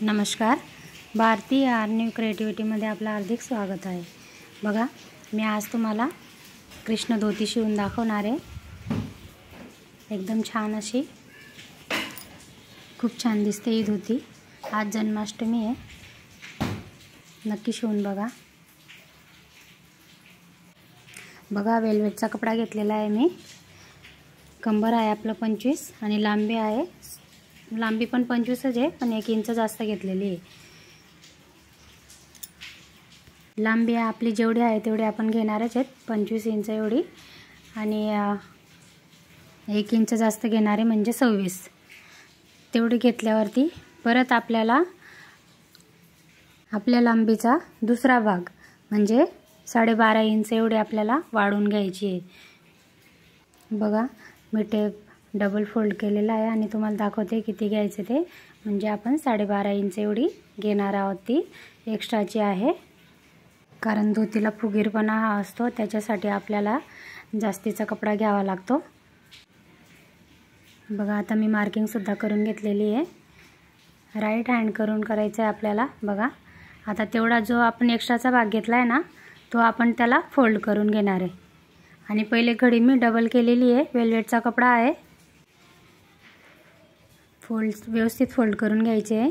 नमस्कार, भारतीय न्यू क्रिएटिव्हिटीमध्ये आपलं हार्दिक स्वागत आहे। बघा, मी आज तुम्हाला कृष्ण धोती शिवून दाखवणार आहे। एकदम छान अशी, खूप छान दिसते ही धोती। आज जन्माष्टमी आहे, नक्की शिवून बघा। बघा, वेलवेटचा कपडा घेतलेला आहे मी। कंबर आहे आपलं 25 आणि लांबी आहे, लांबी पण 25च आहे, पण 1 इंच जास्त घेतलेली आहे। लांबी आपली जेवढी आहे तेवढी आपण घेणारच आहेत, 25 इंच एवढी, आणि 1 इंच जास्त घेणार आहे म्हणजे 26। तेवढी घेतल्यावरती परत आपल्याला आपल्या लांबीचा दुसरा भाग म्हणजे 12.5 इंच एवढी आपल्याला वाढवून घ्यायची आहे। बघा, मी टेप डबल फोल्ड केलेला आहे आणि तुम्हाला दाखवते किती घ्यायचे ते। म्हणजे आपण 12.5 इंच एवढी घेणार आहोत, ती एक्स्ट्राची आहे, कारण धोतीला फुगीरपणा हा असतो, त्याच्यासाठी आपल्याला जास्तीचा कपडा घ्यावा लागतो। बघा, आता मी मार्किंग सुद्धा करून घेतलेली आहे। राईट हँड करून करायचं आहे आपल्याला। बघा, आता तेवढा जो आपण एक्स्ट्राचा भाग घेतला आहे ना, तो आपण त्याला फोल्ड करून घेणार आहे। आणि पहिले घडी मी डबल केलेली आहे, वेलवेटचा कपडा आहे, व्यवस्थित फोल्ड करून घ्यायचे आहे।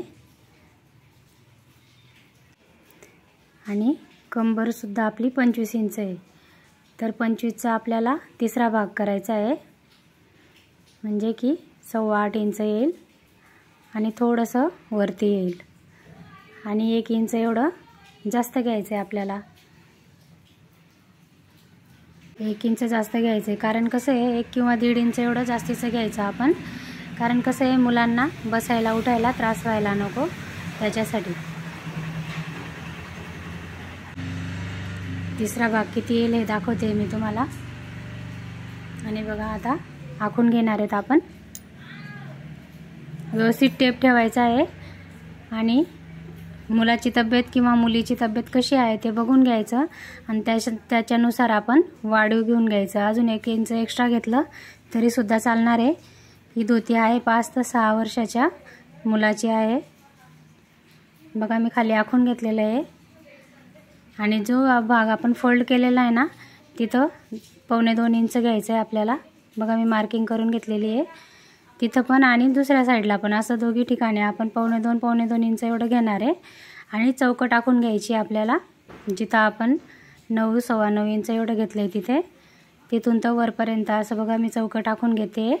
आणि कंबर सुद्धा आपली 25 इंच आहे, तर 25चा आपल्याला तिसरा भाग करायचा आहे, म्हणजे की 8.25 इंच येईल आणि थोडंसं वरती येईल, आणि 1 इंच एवढं जास्त घ्यायचं आहे आपल्याला। 1 इंच जास्त घ्यायचं आहे, कारण कसं आहे 1 किंवा 1.5 इंच एवढं जास्तीचं घ्यायचं आपण, कारण कसं आहे मुलांना बसायला उठायला त्रास व्हायला नको, त्याच्यासाठी। तिसरा भाग किती येईल हे दाखवते मी तुम्हाला। आणि बघा, आता आखून घेणार आहेत आपण। व्यवस्थित टेप ठेवायचा आहे आणि मुलाची तब्येत किंवा मुलीची तब्येत कशी आहे ते बघून घ्यायचं, आणि त्याच्यानुसार आपण वाढीव घेऊन घ्यायचं। अजून 1 इंच एक्स्ट्रा घेतलं तरी सुद्धा चालणार आहे। ही धोती आहे 5 ते 6 वर्षाच्या मुलाची आहे। बघा, मी खाली आखून घेतलेलं आहे, आणि जो भाग आपण फोल्ड केलेला आहे ना, तिथं 1.25 इंच घ्यायचं आहे आपल्याला। बघा, मी मार्किंग करून घेतलेली आहे तिथं पण आणि दुसऱ्या साईडला पण, असं दोघी ठिकाणी आपण 1.25 इंच एवढं घेणार आहे। आणि चौकट टाकून घ्यायची आपल्याला, जिथं आपण 9 सव्वा 9 इंच एवढं घेतलं आहे तिथे, तिथून तर वरपर्यंत असं बघा मी चौकट टाकून घेते।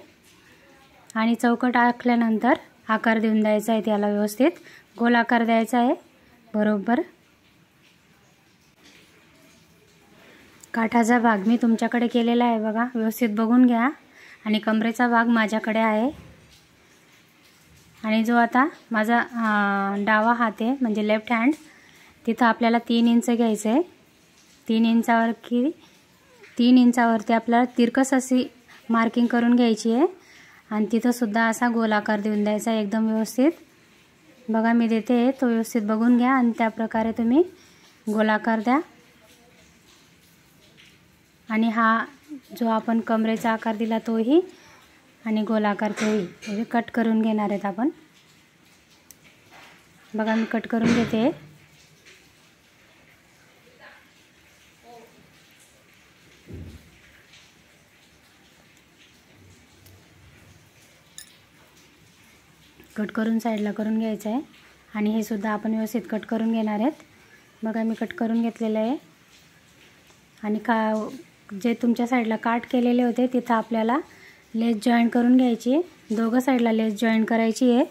आणि चौकट आखल्यानंतर आकार देऊन द्यायचा आहे त्याला, व्यवस्थित गोल आकार द्यायचा आहे बरोबर। काठाचा भाग मी तुमच्याकडे केलेला आहे, बघा व्यवस्थित बघून घ्या। आणि कमरेचा भाग माझ्याकडे आहे, आणि जो आता माझा डावा हात आहे म्हणजे लेफ्ट हँड, तिथं आपल्याला 3 इंच घ्यायचं आहे। 3 इंचावरती आपल्याला तिरकस अशी मार्किंग करून घ्यायची आहे, आणि तिथं सुद्धा असा गोल आकार देऊन द्यायचा आहे एकदम व्यवस्थित। बघा, मी देते तो व्यवस्थित बघून घ्या, आणि त्या प्रकारे तुम्ही गोल आकार द्या। आणि हा जो आपण कमरेचा आकार दिला तोही, आणि गोल आकार तोही, म्हणजे कट करून घेणार आहेत आपण। बघा, मी कट करून घेते। कट करून साईडला करून घ्यायचं आहे, आणि हे सुद्धा आपण व्यवस्थित कट करून घेणार आहेत। बघा, मी कट करून घेतलेलं आहे, आणि जे तुमच्या साईडला काट केलेले होते तिथं आपल्याला लेस जॉईंट करून घ्यायची आहे। दोघं साईडला लेस जॉईंट करायची आहे।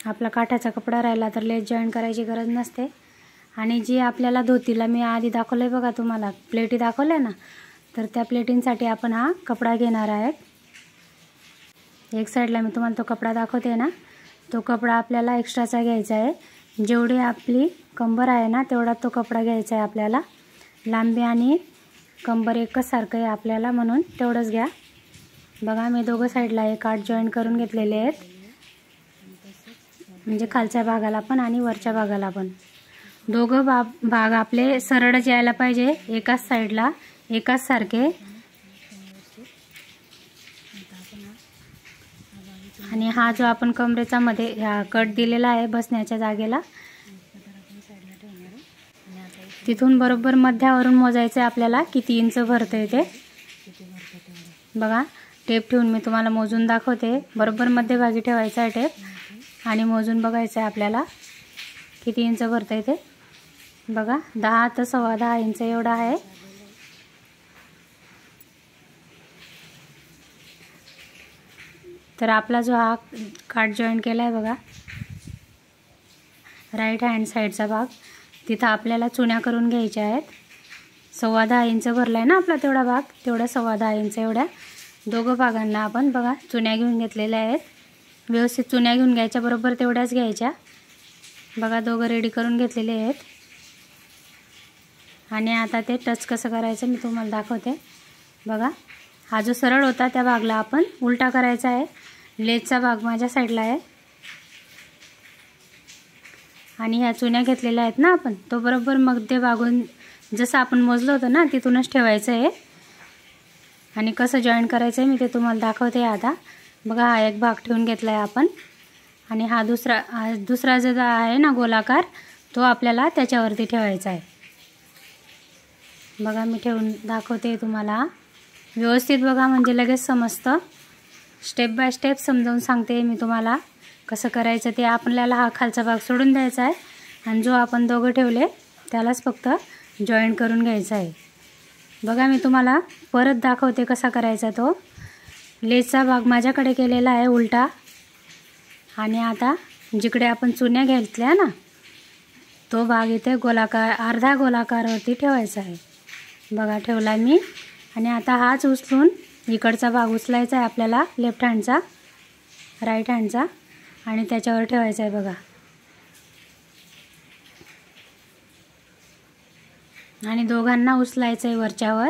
आपला काठाचा कपडा राहिला तर लेस जॉईंट करायची गरज नसते। आणि जी आपल्याला धोतीला मी आधी दाखवलं आहे बघा तुम्हाला, प्लेटी दाखवल्या ना, तर त्या प्लेटींसाठी आपण हा कपडा घेणार आहे। एक साईडला मी तुम्हाला तो कपडा दाखवते ना, तो कपडा आपल्याला एक्स्ट्राचा घ्यायचा आहे। जेवढी आपली कंबर आहे ना तेवढा तो कपडा घ्यायचा आहे आपल्याला। लांबी आणि कंबर एकच सारखं आहे आपल्याला, म्हणून तेवढंच घ्या। बघा, मी दोघं साईडला हे काठ जॉईंट करून घेतलेले आहेत, म्हणजे खालच्या भागाला पण आणि वरच्या भागाला पण। दोघं भाग आपले सरळच यायला पाहिजे, एकाच साईडला एकाच सारखे। आणि हा जो आपण कमरेचा मध्ये ह्या कट दिलेला आहे बसण्याच्या जागेला, तिथून बरोबर मध्यावरून मोजायचं आहे आपल्याला किती इंच भरतंय ते. बघा टेप ठेवून मी तुम्हाला मोजून दाखवते. बरोबर मध्यभागी ठेवायचा आहे टेप आणि मोजून बघायचं आहे आपल्याला किती इंच भरतंय ते. बघा 10 तर 10.25 इंच एवढा आहे. तर आपला जो हा काठ जॉईंट केला आहे बघा, राईट हँड साईडचा भाग, तिथं आपल्याला चुन्या करून घ्यायच्या आहेत. 10.25 इंच भरला आहे ना आपला तेवढा भाग, तेवढा 10.25 इंच एवढ्या दोघं भागांना आपण बघा चुन्या घेऊन घेतलेल्या आहेत. व्यवस्थित चुन्या घेऊन घ्यायच्या, बरोबर तेवढ्याच घ्यायच्या. बघा दोघं रेडी करून घेतलेले आहेत. आणि आता ते टच कसं करायचं मी तुम्हाला दाखवते. बघा हा जो सरळ होता त्या भागला आपण उलटा करायचा आहे. लेसचा भाग माझ्या साईडला आहे आणि ह्या चुन्या घेतलेल्या आहेत ना आपण, तो बरोबर मध्यभागून जसं आपण मोजलं होतं ना तिथूनच ठेवायचं आहे. आणि कसं जॉईन करायचं आहे मी ते तुम्हाला दाखवते आता. बघा हा एक भाग ठेवून घेतला आहे आपण आणि हा दुसरा जो आहे ना गोलाकार, तो आपल्याला त्याच्यावरती ठेवायचा आहे. बघा मी ठेवून दाखवते तुम्हाला व्यवस्थित. बघा म्हणजे लगेच समजतं. स्टेप बाय स्टेप समजावून सांगते मी तुम्हाला कसं करायचं ते. आपल्याला हा खालचा भाग सोडून द्यायचा आहे आणि जो आपण दोघं ठेवले त्यालाच फक्त जॉईंट करून घ्यायचा आहे. बघा मी तुम्हाला परत दाखवते कसा करायचा तो. लेसचा भाग माझ्याकडे केलेला आहे उलटा आणि आता जिकडे आपण चुन्या घेतल्या ना तो भाग इथे गोलाकार अर्धा गोलाकारवरती ठेवायचा आहे. बघा ठेवला मी आणि आता हाच उचलून इकडचा भाग उचलायचा आहे आपल्याला, लेफ्ट हँडचा राईट हँडचा, आणि त्याच्यावर ठेवायचा आहे. बघा आणि दोघांना उचलायचं आहे वरच्यावर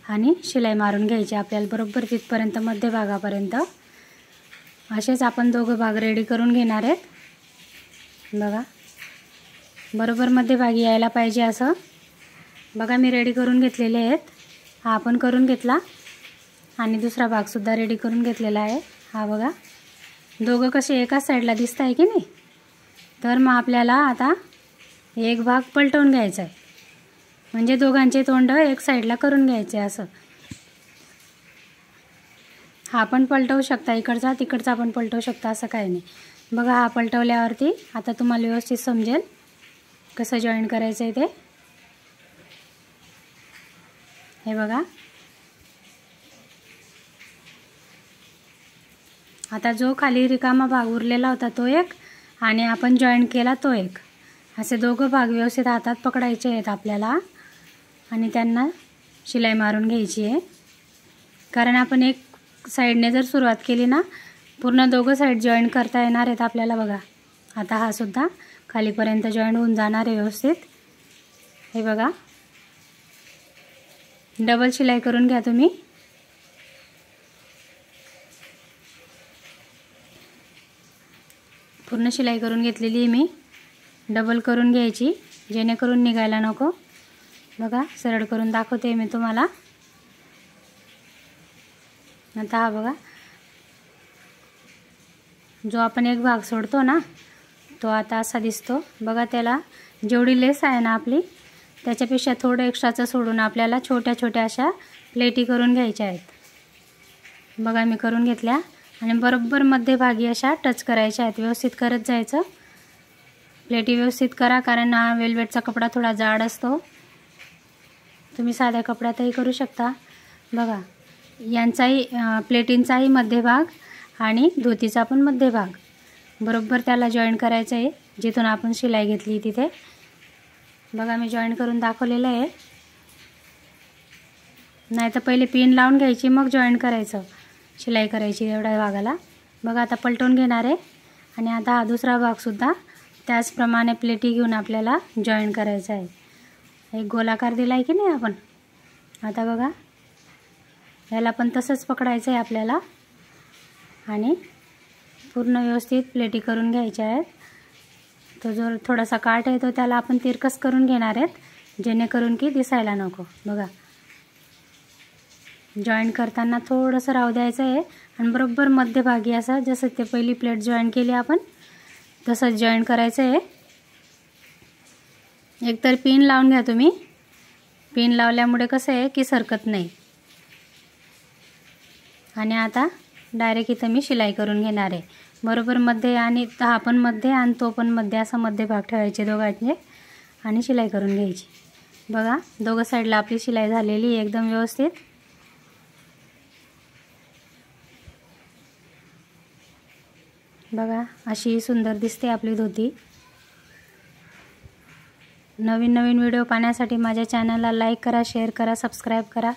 आणि शिलाई मारून घ्यायची आपल्याला बरोबर तिथपर्यंत मध्यभागापर्यंत. असेच आपण दोघं भाग रेडी करून घेणार आहेत. बघा बरोबर मध्यभागी यायला पाहिजे असं. बघा मी रेडी करून घेतलेले आहेत. हा आपण करून घेतला आणि दुसरा भागसुद्धा रेडी करून घेतलेला आहे. हा बघा दोघं कसे एकाच साईडला दिसत आहे की नाही. तर मग आपल्याला आता एक भाग पलटवून घ्यायचा आहे, म्हणजे दोघांचे तोंड एक साईडला करून घ्यायचे असं. हा पण पलटवू शकता, इकडचा तिकडचा पण पलटवू शकता, असं काही नाही. बघा हा पलटवल्यावरती आता तुम्हाला व्यवस्थित समजेल कसं जॉईन करायचं आहे ते. हे बघा आता जो खाली रिकामा भाग उरलेला होता तो एक आणि आपण जॉईन केला तो एक, असे दोघं भाग व्यवस्थित हातात पकडायचे आहेत आपल्याला आणि त्यांना शिलाई मारून घ्यायची आहे. कारण आपण एक साईडने जर सुरुवात केली ना पूर्ण दोघं साईड जॉईन करता येणार आहेत आपल्याला. बघा आता हा सुद्धा खालीपर्यंत जॉईन होऊन जाणार आहे व्यवस्थित. हे बघा डबल शिलाई करून घ्या तुम्ही. पूर्ण शिलाई करून घेतलेली आहे मी, डबल करून घ्यायची जेणेकरून निघायला नको. बघा सरळ करून दाखवते मी तुम्हाला. आता हा बघा जो आपण एक भाग सोडतो ना तो आता असा दिसतो. बघा त्याला जेवढी लेस आहे ना आपली त्याच्यापेक्षा थोडं एक्स्ट्राचं सोडून आपल्याला छोट्या छोट्या अशा प्लेटी करून घ्यायच्या आहेत. बघा मी करून घेतल्या आणि बरोबर मध्यभागी अशा टच करायच्या आहेत. व्यवस्थित करत जायचं, प्लेटी व्यवस्थित करा, कारण हा वेल्वेटचा कपडा थोडा जाड असतो. तुम्ही साध्या कपड्यातही करू शकता. बघा यांचाही प्लेटींचाही मध्यभाग आणि धोतीचा पण मध्यभाग बरोबर त्याला जॉईन करायचं आहे जिथून आपण शिलाई घेतली तिथे. बघा मी जॉईन करून दाखवलेलं आहे. नाही तर पहिले पिन लावून घ्यायची मग जॉईन करायचं, शिलाई करायची एवढ्या भागाला. बघा आता पलटवून घेणार आहे आणि आता हा दुसरा भागसुद्धा त्याचप्रमाणे प्लेटी घेऊन आपल्याला जॉईन करायचा आहे. एक गोलाकार दिला आहे की नाही आपण. आता बघा याला पण तसंच पकडायचं आहे आपल्याला आणि पूर्ण व्यवस्थित प्लेटी करून घ्यायच्या आहेत. तो जो थोडासा काठ आहे तो त्याला आपण तिरकस करून घेणार आहेत जेणेकरून की दिसायला नको. बघा जॉईन करताना थोडंसं राहू द्यायचं आहे आणि बरोबर मध्यभागी असं जसं ते पहिली प्लेट जॉईन केली आपण तसंच जॉईन करायचं आहे। एकतर पिन लावून घ्या तुम्ही, पिन लावल्यामुळे कसं आहे की सरकत नाही। आणि आता डायरेक्ट इथं मी शिलाई करून घेणार आहे। बरोबर मध्ये आणि हा पण मध्ये आणि तो पण मध्ये असा मध्यभाग ठेवायचे दोघांचे आणि शिलाई करून घ्यायची। बघा दोघं साईडला आपली शिलाई झालेली आहे एकदम व्यवस्थित। बघा अशी सुंदर दिसते आपली धोती। नवीन नवीन व्हिडिओ पाहण्यासाठी माझ्या चॅनलला लाईक करा, शेअर करा, सबस्क्राईब करा।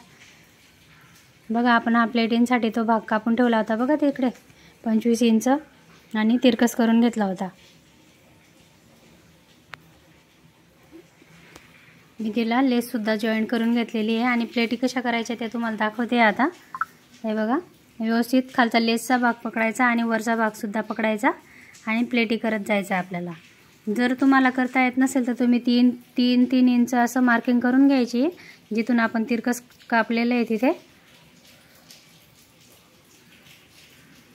बघा आपण हा प्लेटिंगसाठी तो भाग कापून ठेवला होता बघा तिकडे 25 इंच आणि तिरकस करून घेतला होता। मी तिला लेस सुद्धा जॉईन करून घेतलेली आहे आणि प्लेटी कशा करायच्या ते तुम्हाला दाखवते आता। हे बघा व्यवस्थित खालचा लेसचा भाग पकडायचा आणि वरचा भाग सुद्धा पकडायचा आणि प्लेटी करत जायचं आपल्याला। जर तुम्हाला करता येत नसेल तर तुम्ही 3 इंच असं मार्किंग करून घ्यायची जिथून आपण तिरकस कापलेलं आहे तिथे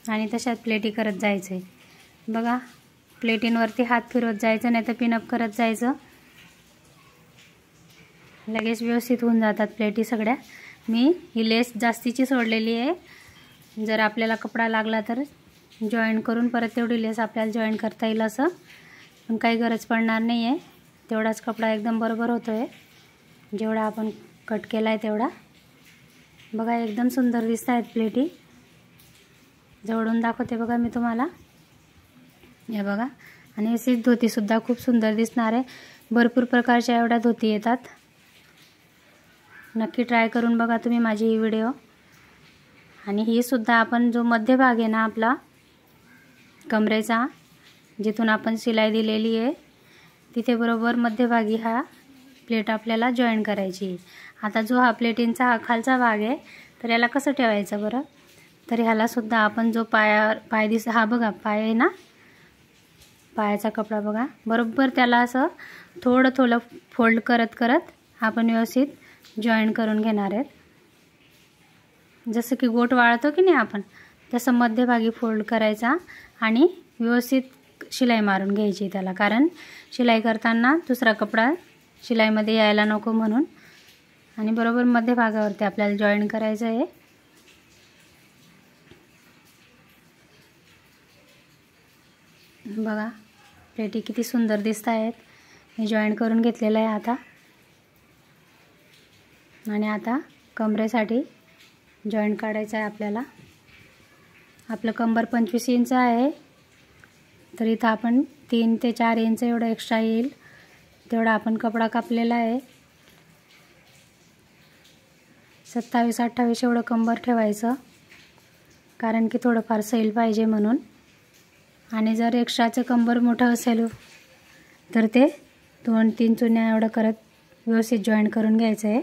आणि तशात प्लेटी करत जायचं आहे। बघा प्लेटींवरती हात फिरवत जायचं नाही तर पिनअप करत जायचं, लगेच व्यवस्थित होऊन जातात प्लेटी सगळ्या। मी ही लेस जास्तीची सोडलेली आहे, जर आपल्याला कपडा लागला तर जॉईन करून परत तेवढी लेस आपल्याला जॉईन करता येईल असं, पण काही गरज पडणार नाही आहे। तेवढाच कपडा एकदम बरोबर होतो आहे जेवढा आपण कट केला आहे तेवढा। बघा एकदम सुंदर दिसत आहेत प्लेटी, जवळून दाखवते बघा मी तुम्हाला। हे बघा आणि अशी धोतीसुद्धा खूप सुंदर दिसणार आहे। भरपूर प्रकारच्या एवढ्या धोती येतात, नक्की ट्राय करून बघा तुम्ही माझी ही व्हिडिओ। आणि ही सुद्धा आपण जो मध्यभाग आहे ना आपला कमरेचा जिथून आपण शिलाई दिलेली आहे तिथे बरोबर मध्यभागी हा प्लेट आपल्याला जॉईन करायची। आता जो हा प्लेटिंगचा हा खालचा भाग आहे तर याला कसं ठेवायचं बरं, तर ह्याला सुद्धा आपण जो पाय हा बघा पाय आहे ना, पायाचा कपडा बघा बरोबर त्याला असं थोडं थोडं फोल्ड करत करत आपण व्यवस्थित जॉईन करून घेणार आहेत। जसं की गोट वाळतो की नाही आपण तसं मध्यभागी फोल्ड करायचा आणि व्यवस्थित शिलाई मारून घ्यायची त्याला, कारण शिलाई करताना दुसरा कपडा शिलाईमध्ये यायला नको म्हणून। आणि बरोबर मध्यभागावरती आपल्याला जॉईन करायचं आहे। बघा प्लेटी किती सुंदर दिसत आहेत, मी जॉईन करून घेतलेलं आहे आता। आणि आता कमरेसाठी जॉईंट काढायचं आहे आपल्याला। आपलं कंबर 25 इंच आहे तर इथं आपण 3 ते 4 इंच एवढं एक्स्ट्रा येईल तेवढा आपण कपडा कापलेला आहे। 27-28 एवढं कंबर ठेवायचं, कारण की थोडंफार सैल पाहिजे म्हणून। आणि जर एक्स्ट्राचं कंबर मोठं असेल तर ते 2-3 चुन्या एवढं करत व्यवस्थित जॉईन करून घ्यायचं आहे।